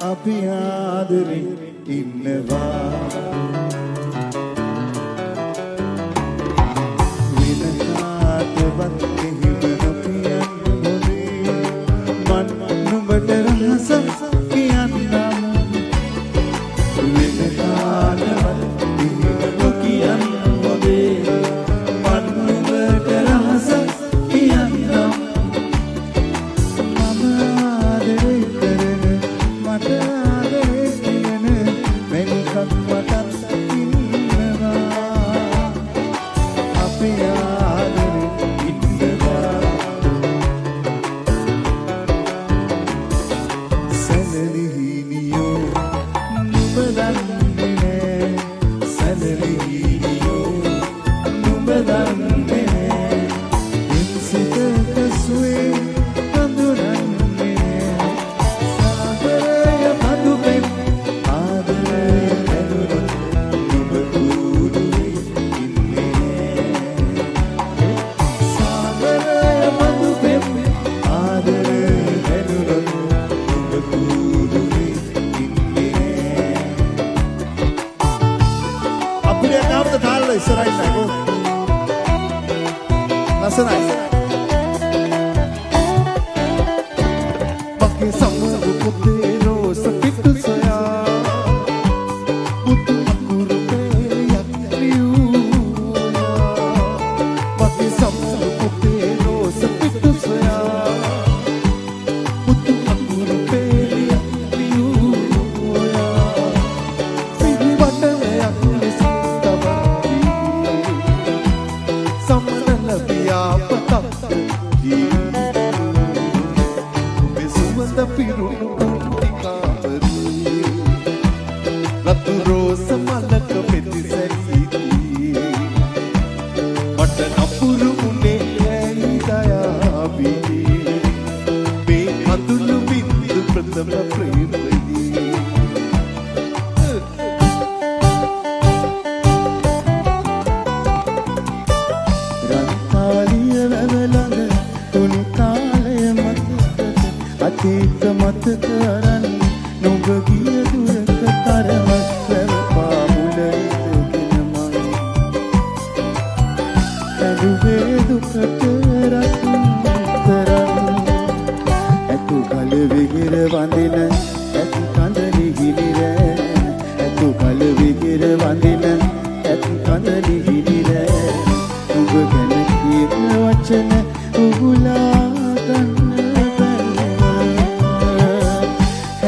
අපි ආදරෙන් ඉන්නවා වෙන කාටවත් එහෙම නොකියන්න හොඳේ මන් නුඹට රහසක් කියන්නම් වෙන කාටවත් එහෙම නොකියන්න හොඳේ මන් නුඹට රහසක් කියන්නම් මම ආදරේ කරන මට ආදරේ කියන මැනිකක් මටත් ඉන්නවා අපි ආදරේ ඉන්නවා සැලලිහිනියෝ නුඹ දන්නේ නෑ සැලලිහිනියෝ නුඹ දන්නේ නෑ ඉන්සිතක සුවේ හඳුනන්නේ සාගරය මధుපෙම් ආදරය ඇදුනොත් නුඹ කූඩුවේ ඉන්නේ සාගරය මధుපෙම් ආදරය ඇදුනොත් නුඹ කූඩුවේ ඉන්නේ අපිට තාමත් තාලලා ඉස්සරහින් නැගෝ ලස්සනයි Pakai sama putih rosa pitu saya Butuh aku rupiah riu Pakai sama putih rosa pitu saya Butuh aku rupiah riu Sini batang aku lesita bari Sama lebih apa tak Piru di kamari Ratu rosa malaka peti sariti Mata napuru une daya bidi Be hatulu bindu prathama premadi Rantaliya wavalanga tuni kalaya mataka අතීත මතක අරන් නුඹ ගිය දුරක තරමක් වැවපා මුල ඉඳගෙන මං ඇදුවේ දුකට රතුන් කරන් ඇතු කල විගිර වඳින ඇති කඳ නිහිරි රෑ ඇතු කල විගිර වඳින ඇති කඳ නිහිරි රෑ නුඹ ගැන කියන වචන උගුලා ගන්න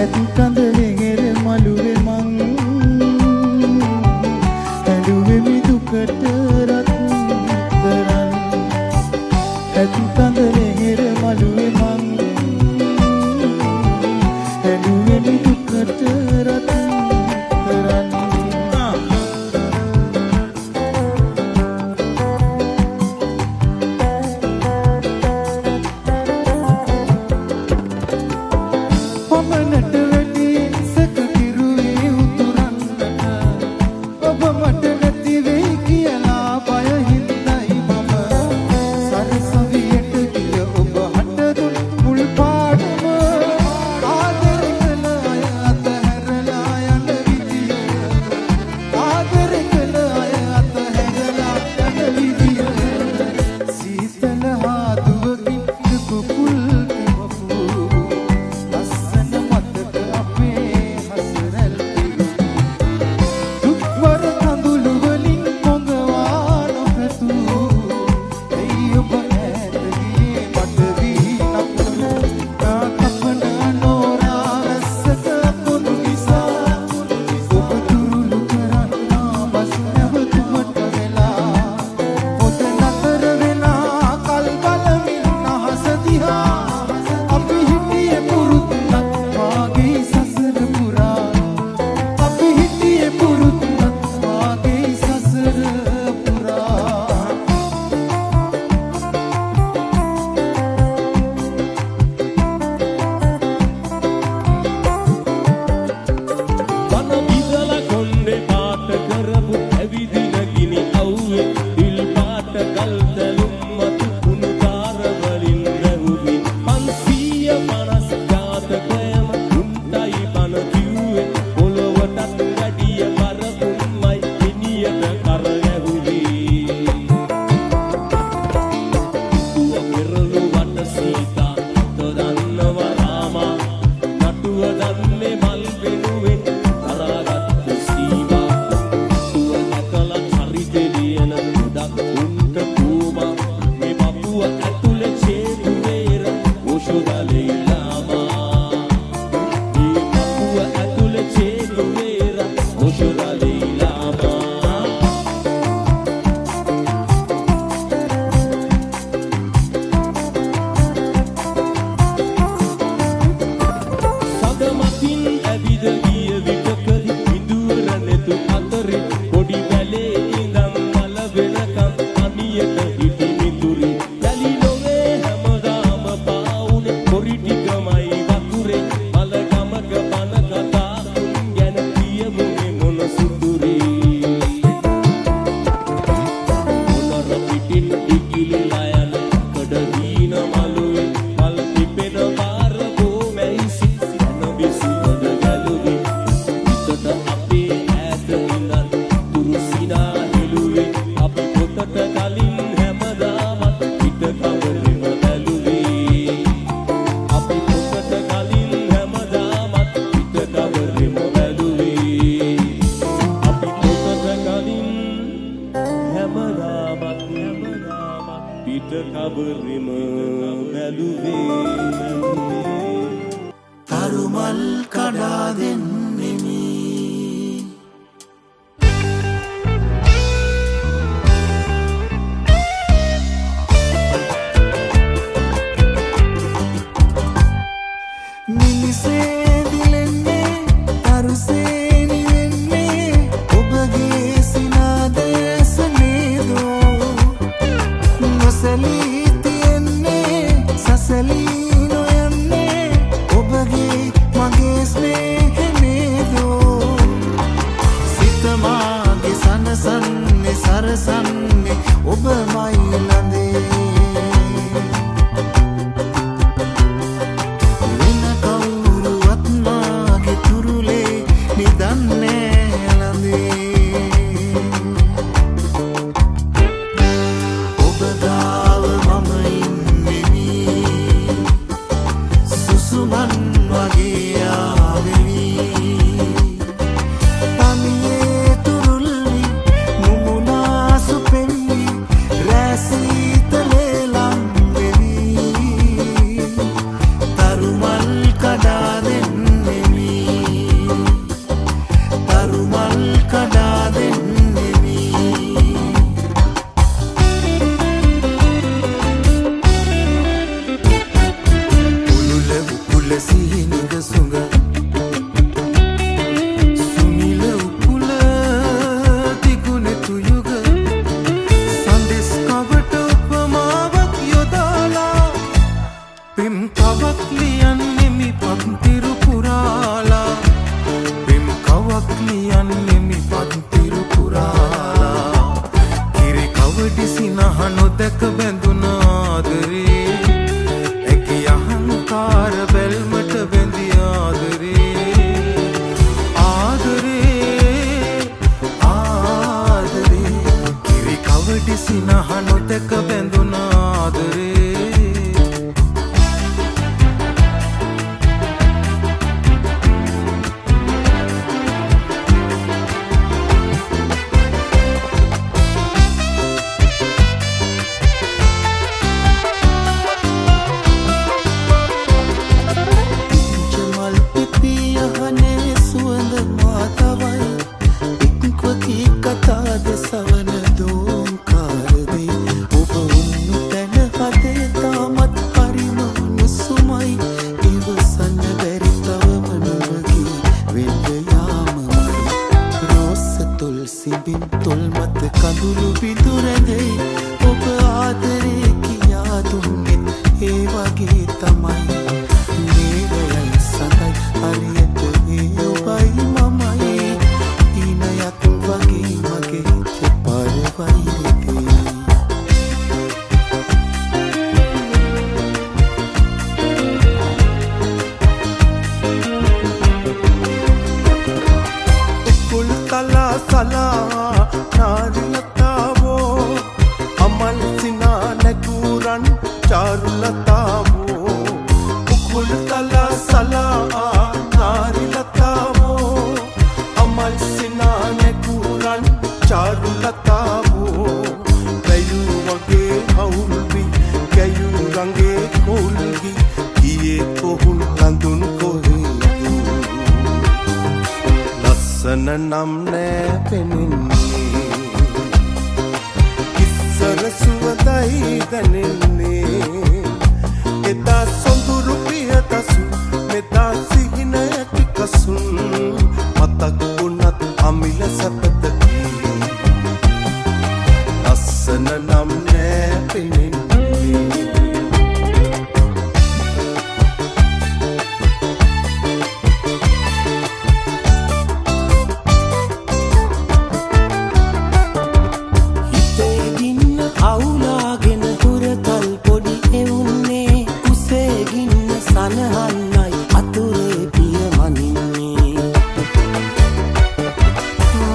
ඇති කඳ නිහිර මලු සැලී නොයන්නේ ඔබගේ මගේ ස්නේහෙ නේදෝ සිත මාගේ සනසන්නේ සරසන්නේ ඔබමයි ළඟේ වෙන කවුරුවත් මාගේ තුරුලේ නිදන්නේ ළඟේ ඔබ ගාව මම ඉන්නෙමි සුසුමන් වගේ ආවෙමි තනියේ තුරුල්වි මුමුනාසු පෙම්වි රැසීතලේ ලම්වෙමි තරුමල් කඩා දෙන්නෙමි තරුමල් කඩා දෙන්නෙමි උළුල උකුල සිහිනද සුඟ සුනිල උකුල තිගුණ තුයුග සන්දෙස් කවට උපමාවක් යොදාලා පෙම් කවක් ලියන්නෙමි පත්තිරු පුරාලා පෙම් කවක් ලියන්නෙමි පත්තිරු පුරාලා කිරි කවඩි සිනහ නොදැක බැඳුන ආදරේ ඇගේ අහංකාර බැල්මට බැඳි ආදරේ කිරි කවඩි සිනහ නොදැක බැඳුන ආදරේ ජමල් පිපියහනේ සුවඳ මාතවයි ඉක්වකී කතා දෙසවන දෝංකාරදේ ඔබ උන්නු තැන හදේ තාමත් හරිම නුසුමයි ඉවසන්න බැරි තවම නොවගේ වෙන්න යාම මයි රෝස තොල් සිඹින් තොල් මත කඳුළු බිඳු රැඳෙයි ඔබ ආදරේ කියා දුන්නෙත් ඒ වගේ තමයි නේරයයි සඳයි හරියට ඒ ඔබයි මමයි ඊනයක් වගේ මගේ පරවයිරේ උකුල් තලා සලා නාරිලතාවෝ අමල් සිනා නැකුරන් චාරුලතාවෝ උකුල් තලා සලා නාරිලතාවෝ අමල් සිනා නැකුරන් චාරුලතාවෝ වැයු වගේ හවුල්වි ගැයු රංගේ කොල්වි ගියේ කොහුන් හඳුන් කොහෙද ලස්සන නම් නෑ පෙනෙන්නේ ඉස්සර සුවඳයි දැනෙන්නේ එදා සොඳුරු පියදසු මෙදා සිහින ඇති කසුන් මතක් වුණත් අමිල සැපතකි ලස්සන නම් නෑ පෙනෙන්නේ හිතේ ගින්න අවුලාගෙන හුරතල් පොඩි එවුන්නේ කුසේ ගින්න සනහන්නයි අතුරේ පිය මනින්නේ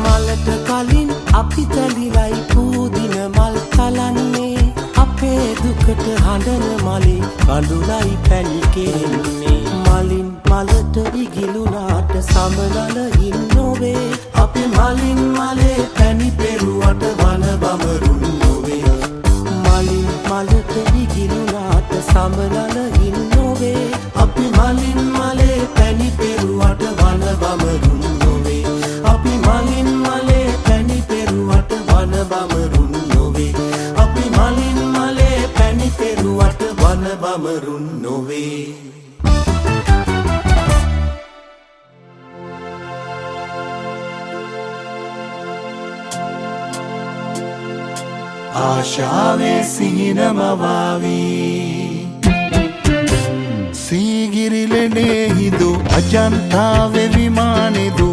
මලට කලින් අපි තැලිලයි පූදින මල් තලන්නේ අපේ දුකට හඬන මලේ කඳුලයි පැණි කෙරෙන්නේ මලින් මලට ඉගිලුනාට සමනල ඉන්නොවේ අපි මලින් මලේ පැණි පෙරුවට වන බඹරුන් නොවේ මලින් මලට ඉගිලුනාට සමනල ඉන්නොවේ අපි මලින් මලේ පැණි පෙරුවට වන බඹරුන් නොවේ අපි මලින් මලේ පැණි පෙරුවට වන බඹරුන් නොවේ අපි මලින් මලේ පැණි පෙරුවට වන බඹරුන් නොවේ ආශාවේ සිහිනම වාවී සීගිරිලනේ හිදු අජන්තාවෙ විමානෙදු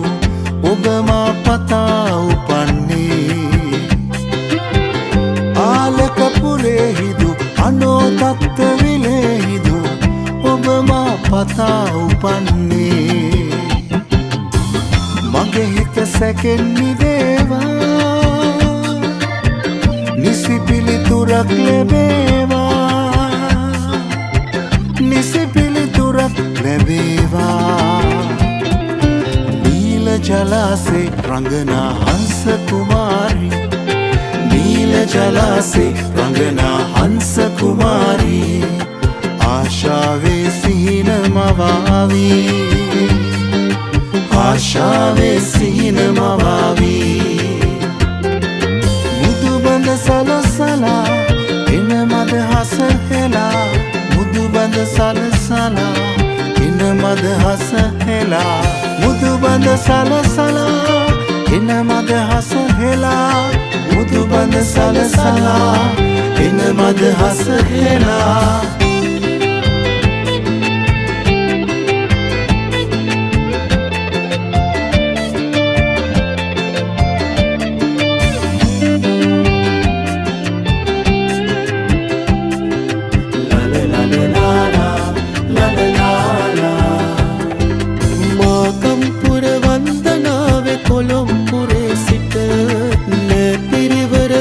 ඔබ මා පතා උපන්නේ ආලකපුරේ හිදු අනෝතත්ත විලේ හිදු ඔබ මා පතා උපන්නේ මගේ හිත සැකෙන් නිදේවා නිසි පිළිතුරක් ලැබේවා නිසි පිළිතුරක් ලැබේවා නීල ජලාසේ රංගනා හංස කුමාරි නීල ජලාසේ රංගනා හංස කුමාරි ආශාවේ සිහින මවාවී ආශාවේ සිහින මවාවී මුදුබඳ සලසලා එන මද හස හෙලා මුදුබඳ සලසලා එන මද හස හෙලා මුදුබඳ සලසලා එන මද හස හෙලා මුදුබඳ සලසලා එන මද හස හෙලා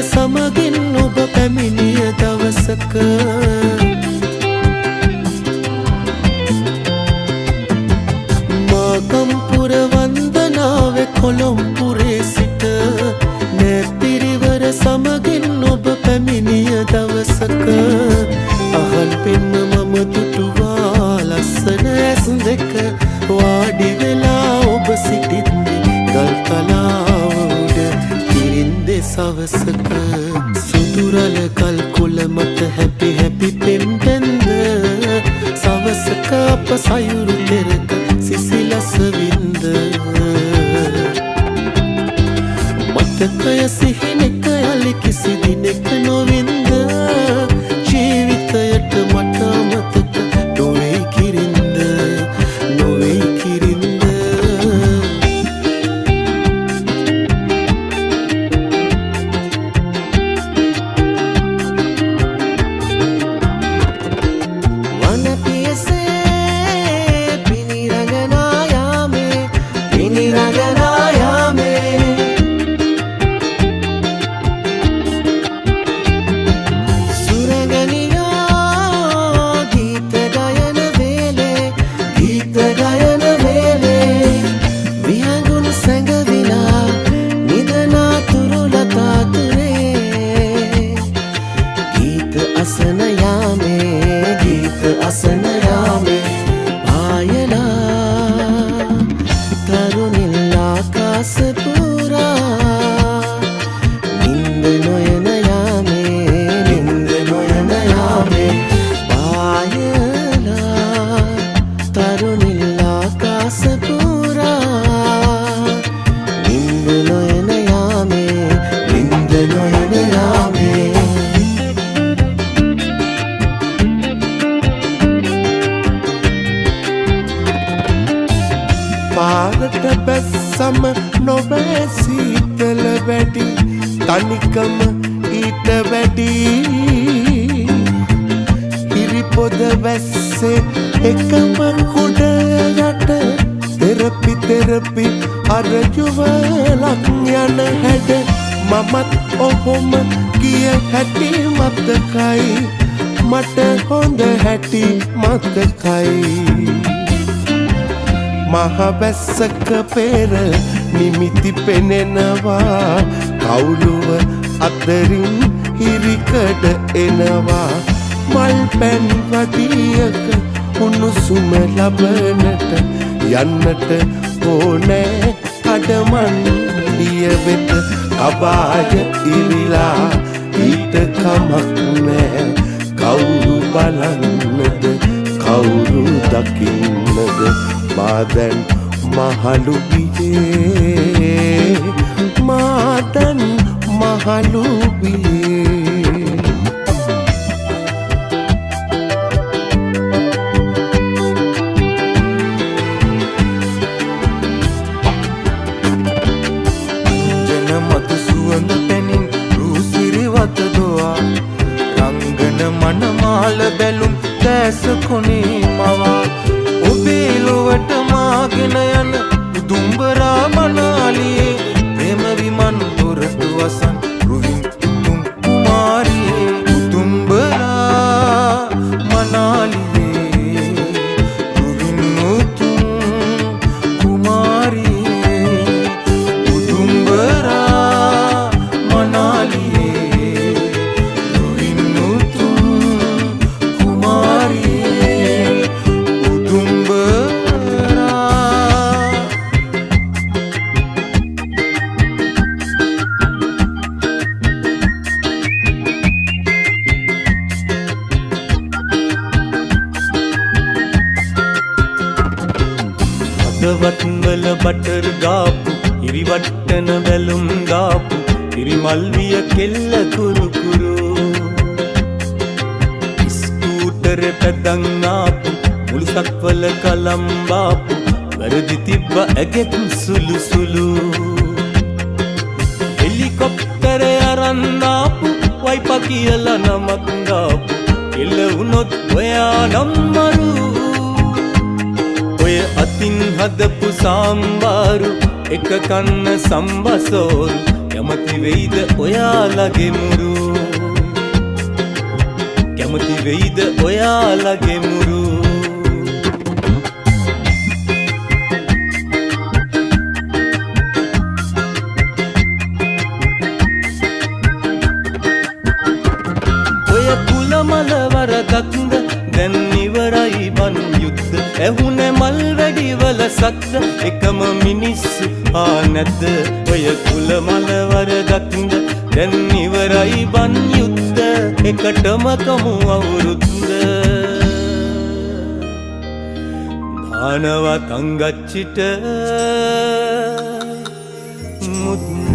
සමගින් ඔබ පැමිණිය දවසක මාකම්පුර වන්දනාවේ කොළොම්පුරේ සිට නැතිරිවර සමගින් ඔබ පැමිණිය දවසක අහන් පෙන්න මම දුටුවා ලස්සන ඇස් දෙක වාඩි වෙලා ඔබ සිටින්නේ ගල් තලාව උඩ කිරින්දේ සවසක සුදුරල කල් කුල මත හැපි හැපි පෙම්පෙන්ද සවසක අප සයුරු පෙරක සිසිලස වින්ද මතකය සිහිනෙක යලි කිසි දිනෙක නොවින්ද ජීවිතයට මට අමතක නොවේ කිරින්ද නොවේ කිරින්ද පාරට බැස්සම නොබෑ සීතල වැඩි තනිකම ඊට වැඩි හිරිපොද වැස්සේ එකම කුඩ යට තෙරපි අර යුවලක් යන හැඩ මමත් ඔහොම ගිය හැටි මතකයි මට හොඳ හැටි මතකයි මහබැස්සක පෙර නිමිති පෙනෙනවා කවුළුව අතරින් හිරිකඩ එනවා මල් පැන් වදියක උණුසුම ලබනට යන්නට ඕනෑ කඩමන්ඩිය වෙත කබාය ඉරිලා ඊට කමක් නෑ කවුරු බලන්නද කවුරු දකින්නද මාදැන් මහලු වියේ මාදැන් මහලු වියේ මවා ඔබේ ලොවට මාගෙන යන උදුම්බරා මනාලියේ ප්‍රේම විමන් දොරටු වසන් රුවින් උතුම් කුමාරියේ උදුම්බරා මනාලියේ රුවින් උතුම් කුමාරියේ උදුම්බරා මනාලියේ රුවින් උතුම් කුමාරියේ උදුම්බරා වත්වල බටර් ගාපු ඉරිවට්ටන බැලුම් ගාපු ඉරිමල්විය කෙල්ල කුරු කුරු ස්කූටර් පැදන් ආපු මුළු සක්වල කලම් බාපු වැරදි තිබ්බ ඇගෙත් සුළු සුළු හෙලිකොප්ටර් අරන් ආපු වයිපා කියලා නමක් ගාපු කෙල්ල වුණොත් ඔයා නම්මරු ඔය අතින් හදපු සාම්බාරු එක කන්න සම්බසෝරු කැමති වෙයිද ඔයාලගේ මුරු කැමති වෙයිද ඔයාලගේ මුරු ඔය කුලමල වරදක්ද දැන් ඉවරයි බන් යුද්ධ ඇහුනේ මල් වැඩිවල සද්ද එකම මිනිස්සු නැද්ද ඔය කුල මල වරදක්ද දැන් ඉවරයි බන් යුද්ධ එකටම කමු අවුරුද්ද දානවා තංගච්චිට මුද්ද